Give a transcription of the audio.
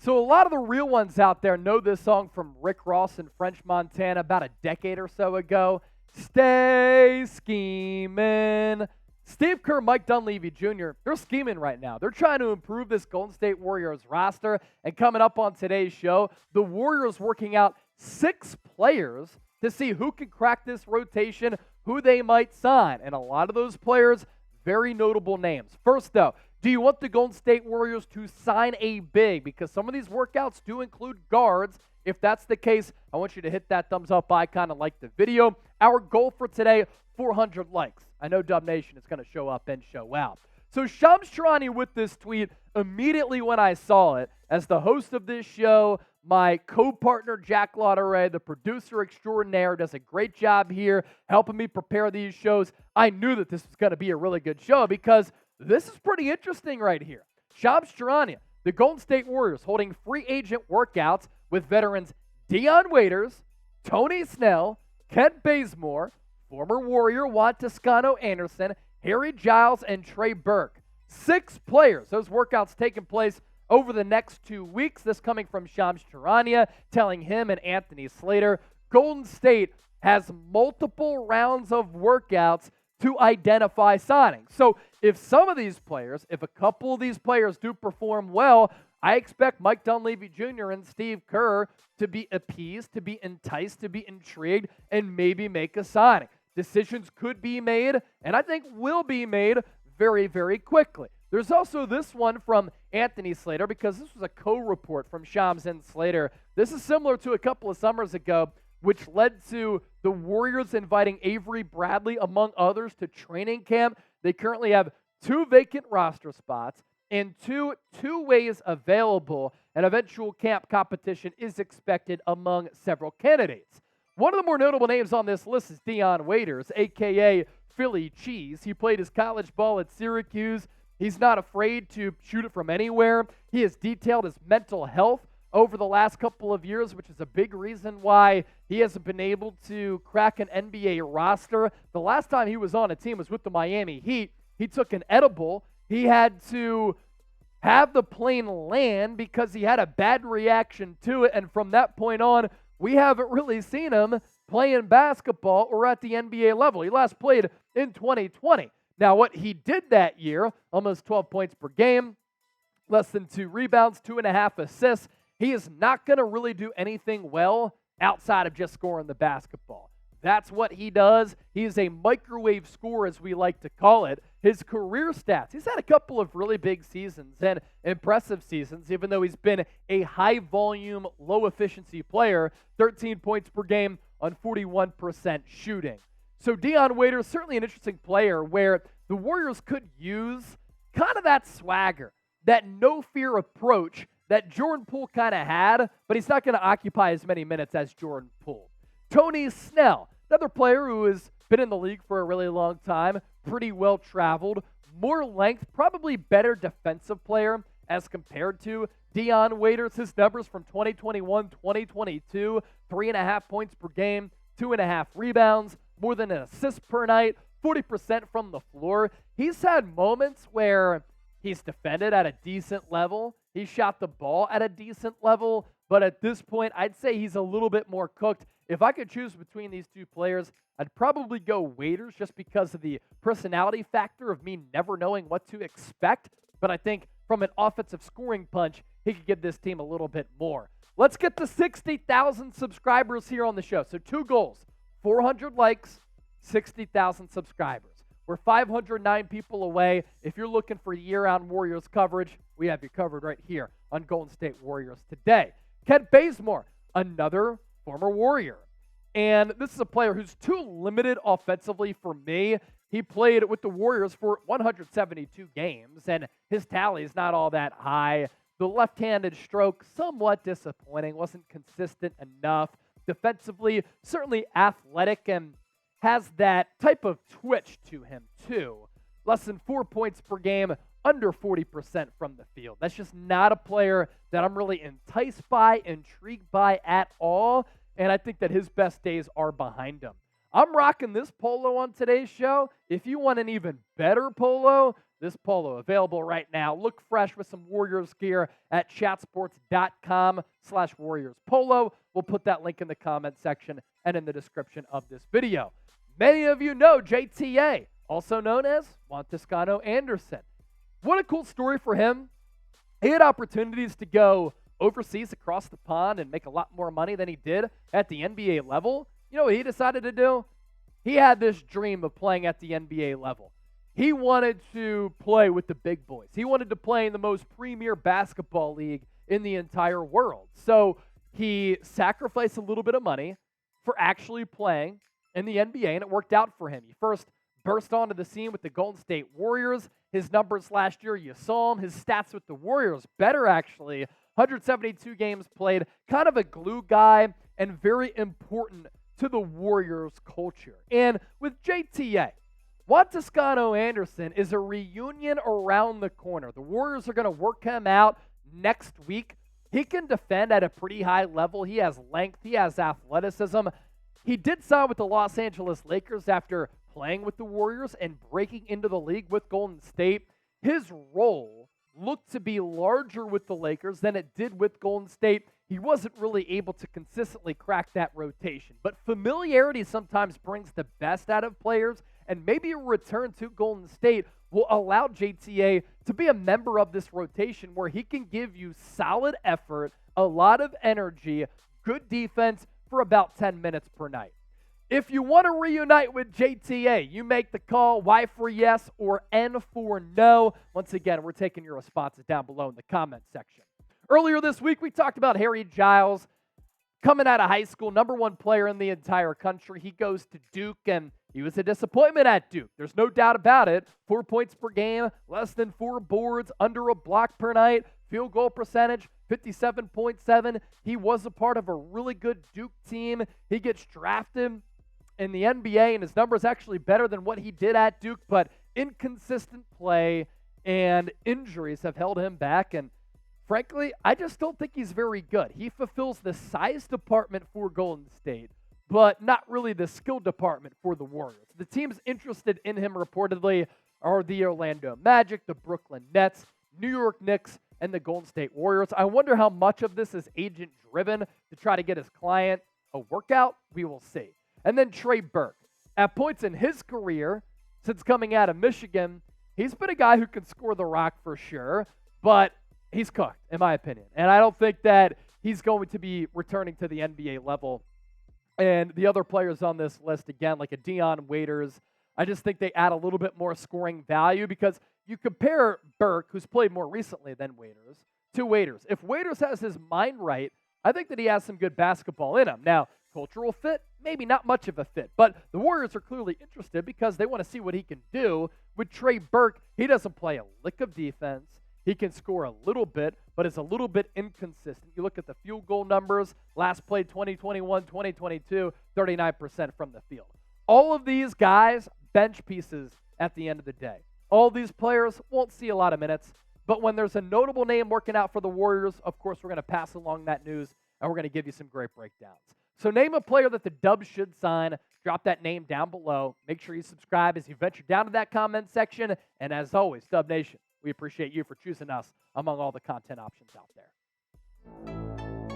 So a lot of the real ones out there know this song from Rick Ross in French Montana about a decade or so ago. Stay scheming. Steve Kerr, Mike Dunleavy Jr., they're scheming right now. They're trying to improve this Golden State Warriors roster. And coming up on today's show, the Warriors working out 6 players to see who can crack this rotation, who they might sign. And a lot of those players, very notable names. First, though, do you want the Golden State Warriors to sign a big? Because some of these workouts do include guards. If that's the case, I want you to hit that thumbs up icon and like the video. Our goal for today, 400 likes. I know Dub Nation is going to show up and show out. So Shams Charania with this tweet immediately when I saw it. As the host of this show, my co-partner Jack Lauderay, the producer extraordinaire, does a great job here helping me prepare these shows. I knew that this was going to be a really good show because this is pretty interesting right here. Shams Charania, the Golden State Warriors, holding free agent workouts with veterans Dion Waiters, Tony Snell, Kent Bazemore, former Warrior Juan Toscano-Anderson, Harry Giles, and Trey Burke. 6 players. Those workouts taking place over the next 2 weeks. This coming from Shams Charania, telling him and Anthony Slater, Golden State has multiple rounds of workouts to identify signings. So if some of these players, if a couple of these players do perform well, I expect Mike Dunleavy Jr. and Steve Kerr to be appeased, to be enticed, to be intrigued, and maybe make a signing. Decisions could be made, and I think will be made very, very quickly. There's also this one from Anthony Slater, because this was a co-report from Shams and Slater. This is similar to a couple of summers ago, which led to the Warriors inviting Avery Bradley, among others, to training camp. They currently have 2 vacant roster spots and two ways available. An eventual camp competition is expected among several candidates. One of the more notable names on this list is Dion Waiters, a.k.a. Philly Cheese. He played his college ball at Syracuse. He's not afraid to shoot it from anywhere. He has detailed his mental health over the last couple of years, which is a big reason why he hasn't been able to crack an NBA roster. The last time he was on a team was with the Miami Heat. He took an edible. He had to have the plane land because he had a bad reaction to it, and from that point on, we haven't really seen him playing basketball or at the NBA level. He last played in 2020. Now, what he did that year, almost 12 points per game, less than 2 rebounds, 2.5 assists. He is not going to really do anything well outside of just scoring the basketball. That's what he does. He is a microwave scorer, as we like to call it. His career stats, he's had a couple of really big seasons and impressive seasons, even though he's been a high-volume, low-efficiency player, 13 points per game on 41% shooting. So Dion Waiters, certainly an interesting player where the Warriors could use kind of that swagger, that no-fear approach that Jordan Poole kind of had, but he's not going to occupy as many minutes as Jordan Poole. Tony Snell, another player who has been in the league for a really long time, pretty well traveled, more length, probably better defensive player as compared to Dion Waiters. His numbers from 2021, 2022, 3.5 points per game, 2.5 rebounds, more than an assist per night, 40% from the floor. He's had moments where he's defended at a decent level. He shot the ball at a decent level, but at this point, I'd say he's a little bit more cooked. If I could choose between these 2 players, I'd probably go Waiters just because of the personality factor of me never knowing what to expect. But I think from an offensive scoring punch, he could give this team a little bit more. Let's get to 60,000 subscribers here on the show. So 2 goals, 400 likes, 60,000 subscribers. We're 509 people away. If you're looking for year-round Warriors coverage, we have you covered right here on Golden State Warriors Today. Kent Bazemore, another former Warrior. And this is a player who's too limited offensively for me. He played with the Warriors for 172 games, and his tally is not all that high. The left-handed stroke, somewhat disappointing, wasn't consistent enough. Defensively, certainly athletic and has that type of twitch to him, too. Less than 4 points per game, under 40% from the field. That's just not a player that I'm really enticed by, intrigued by at all, and I think that his best days are behind him. I'm rocking this polo on today's show. If you want an even better polo, this polo available right now. Look fresh with some Warriors gear at chatsports.com/Warriors Polo. We'll put that link in the comment section and in the description of this video. Many of you know JTA, also known as Juan Toscano-Anderson. What a cool story for him. He had opportunities to go overseas across the pond and make a lot more money than he did at the NBA level. You know what he decided to do? He had this dream of playing at the NBA level. He wanted to play with the big boys. He wanted to play in the most premier basketball league in the entire world. So he sacrificed a little bit of money for actually playing in the NBA, and it worked out for him. He first burst onto the scene with the Golden State Warriors. His numbers last year, you saw him. His stats with the Warriors, better actually. 172 games played, kind of a glue guy and very important to the Warriors culture. And with JTA, Juan Toscano-Anderson is a reunion around the corner. The Warriors are going to work him out next week. He can defend at a pretty high level. He has length. He has athleticism. He did sign with the Los Angeles Lakers after playing with the Warriors and breaking into the league with Golden State. His role looked to be larger with the Lakers than it did with Golden State. He wasn't really able to consistently crack that rotation. But familiarity sometimes brings the best out of players, and maybe a return to Golden State will allow JTA to be a member of this rotation where he can give you solid effort, a lot of energy, good defense for about 10 minutes per night. If you want to reunite with JTA, you make the call, Y for yes or N for no. Once again, we're taking your responses down below in the comment section. Earlier this week, we talked about Harry Giles coming out of high school, #1 player in the entire country. He goes to Duke, and he was a disappointment at Duke. There's no doubt about it. 4 points per game, less than 4 boards, under a block per night, field goal percentage, 57.7. He was a part of a really good Duke team. He gets drafted in the NBA, and his numbers actually better than what he did at Duke, but inconsistent play and injuries have held him back, and frankly, I just don't think he's very good. He fulfills the size department for Golden State, but not really the skill department for the Warriors. The teams interested in him reportedly are the Orlando Magic, the Brooklyn Nets, New York Knicks, and the Golden State Warriors. I wonder how much of this is agent-driven to try to get his client a workout. We will see. And then Trey Burke. At points in his career, since coming out of Michigan, he's been a guy who can score the rock for sure, but he's cooked, in my opinion. And I don't think that he's going to be returning to the NBA level. And the other players on this list, again, like a Dion Waiters, I just think they add a little bit more scoring value because you compare Burke, who's played more recently than Waiters, to Waiters. If Waiters has his mind right, I think that he has some good basketball in him. Now, cultural fit, maybe not much of a fit, but the Warriors are clearly interested because they want to see what he can do. With Trey Burke, he doesn't play a lick of defense. He can score a little bit, but is a little bit inconsistent. You look at the field goal numbers, last played 2021, 2022, 39% from the field. All of these guys, bench pieces at the end of the day. All these players won't see a lot of minutes, but when there's a notable name working out for the Warriors, of course, we're going to pass along that news, and we're going to give you some great breakdowns. So name a player that the Dubs should sign. Drop that name down below. Make sure you subscribe as you venture down to that comment section. And as always, Dub Nation, we appreciate you for choosing us among all the content options out there.